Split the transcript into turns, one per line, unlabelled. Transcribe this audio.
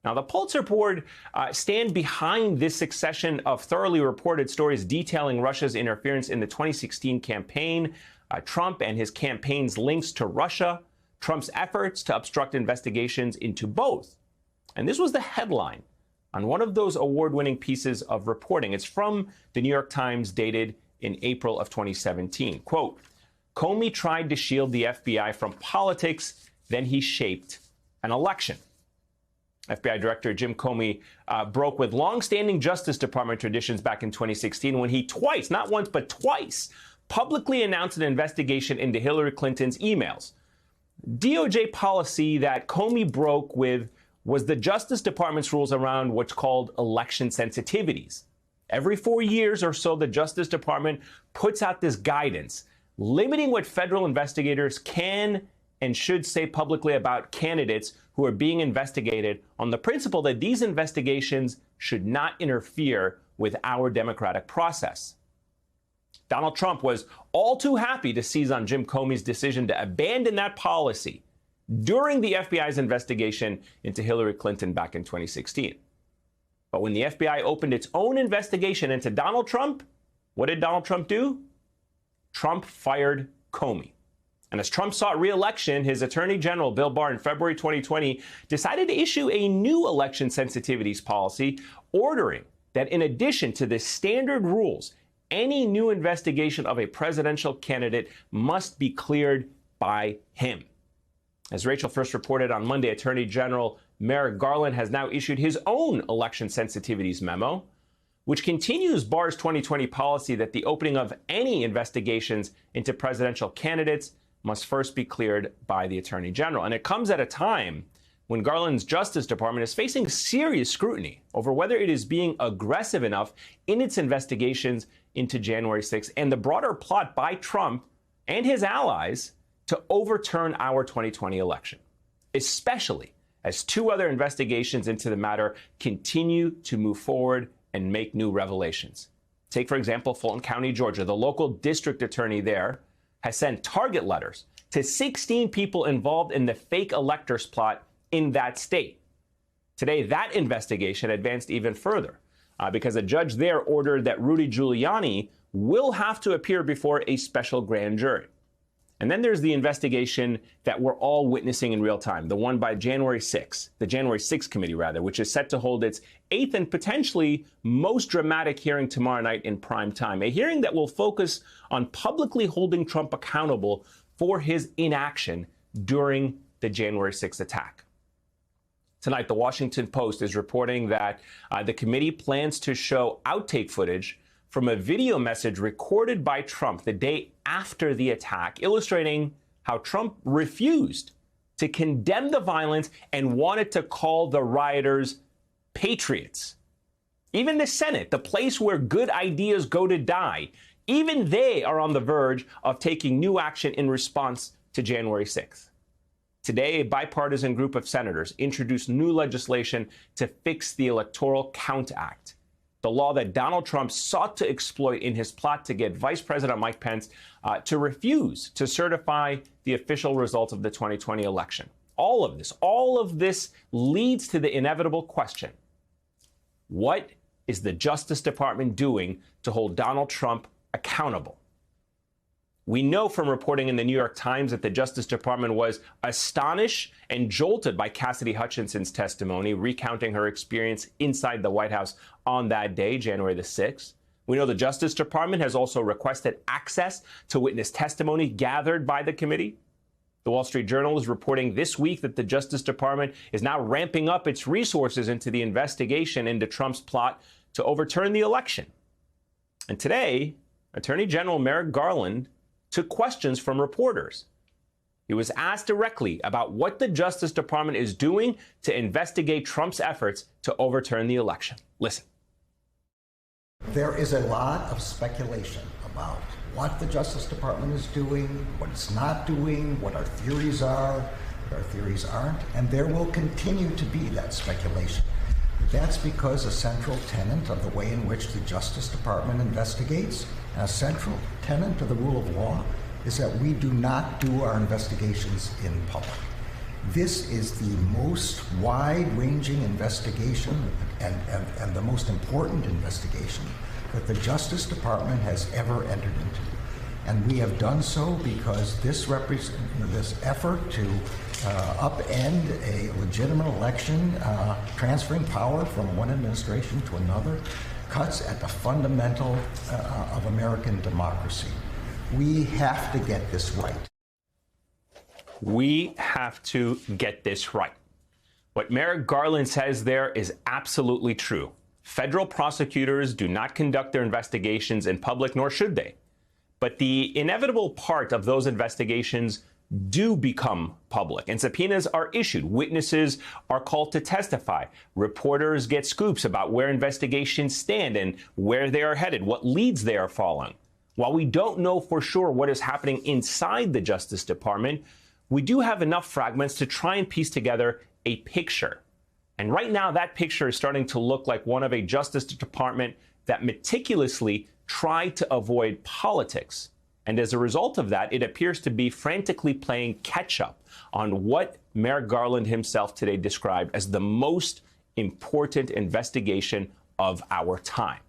Now, the Pulitzer board stand behind this succession of thoroughly reported stories detailing Russia's interference in the 2016 campaign, Trump and his campaign's links to Russia, Trump's efforts to obstruct investigations into both. And this was the headline on one of those award-winning pieces of reporting. It's from the New York Times, dated in April of 2017. Quote, Comey tried to shield the FBI from politics, then he shaped an election. FBI Director Jim Comey broke with long-standing Justice Department traditions back in 2016 when he twice, not once, but twice, publicly announced an investigation into Hillary Clinton's emails. DOJ policy that Comey broke with was the Justice Department's rules around what's called election sensitivities. Every 4 years or so, the Justice Department puts out this guidance limiting what federal investigators can and should say publicly about candidates who are being investigated on the principle that these investigations should not interfere with our democratic process. Donald Trump was all too happy to seize on Jim Comey's decision to abandon that policy during the FBI's investigation into Hillary Clinton back in 2016. But when the FBI opened its own investigation into Donald Trump, what did Donald Trump do? Trump fired Comey. And as Trump sought re-election, his Attorney General, Bill Barr, in February 2020, decided to issue a new election sensitivities policy, ordering that in addition to the standard rules, any new investigation of a presidential candidate must be cleared by him. As Rachel first reported on Monday, Attorney General Merrick Garland has now issued his own election sensitivities memo, which continues Barr's 2020 policy that the opening of any investigations into presidential candidates must first be cleared by the Attorney General. And it comes at a time when Garland's Justice Department is facing serious scrutiny over whether it is being aggressive enough in its investigations into January 6th and the broader plot by Trump and his allies to overturn our 2020 election, especially as two other investigations into the matter continue to move forward and make new revelations. Take, for example, Fulton County, Georgia. The local district attorney there has sent target letters to 16 people involved in the fake electors plot in that state. Today, that investigation advanced even further because a judge there ordered that Rudy Giuliani will have to appear before a special grand jury. And then there's the investigation that we're all witnessing in real time, the one by January 6th, the January 6th committee, rather, which is set to hold its 8th and potentially most dramatic hearing tomorrow night in prime time, a hearing that will focus on publicly holding Trump accountable for his inaction during the January 6th attack. Tonight, the Washington Post is reporting that the committee plans to show outtake footage from a video message recorded by Trump the day after the attack, illustrating how Trump refused to condemn the violence and wanted to call the rioters patriots. Even the Senate, the place where good ideas go to die, even they are on the verge of taking new action in response to January 6th. Today, a bipartisan group of senators introduced new legislation to fix the Electoral Count Act, the law that Donald Trump sought to exploit in his plot to get Vice President Mike Pence to refuse to certify the official results of the 2020 election. All of this leads to the inevitable question: what is the Justice Department doing to hold Donald Trump accountable? We know from reporting in the New York Times that the Justice Department was astonished and jolted by Cassidy Hutchinson's testimony, recounting her experience inside the White House on that day, January the 6th. We know the Justice Department has also requested access to witness testimony gathered by the committee. The Wall Street Journal is reporting this week that the Justice Department is now ramping up its resources into the investigation into Trump's plot to overturn the election. And today, Attorney General Merrick Garland took questions from reporters. He was asked directly about what the Justice Department is doing to investigate Trump's efforts to overturn the election. Listen.
There is a lot of speculation about what the Justice Department is doing, what it's not doing, what our theories are, what our theories aren't, and there will continue to be that speculation. That's because a central tenet of the way in which the Justice Department investigates, and a central tenet of the rule of law, is that we do not do our investigations in public. This is the most wide-ranging investigation and the most important investigation that the Justice Department has ever entered into. And we have done so because this effort to upend a legitimate election, transferring power from one administration to another, cuts at the fundamental of American democracy. We have to get this right.
We have to get this right. What Merrick Garland says there is absolutely true. Federal prosecutors do not conduct their investigations in public, nor should they. But the inevitable part of those investigations do become public, and subpoenas are issued. Witnesses are called to testify. Reporters get scoops about where investigations stand and where they are headed, what leads they are following. While we don't know for sure what is happening inside the Justice Department, we do have enough fragments to try and piece together a picture. And right now, that picture is starting to look like one of a Justice Department that meticulously tried to avoid politics. And as a result of that, it appears to be frantically playing catch up on what Merrick Garland himself today described as the most important investigation of our time.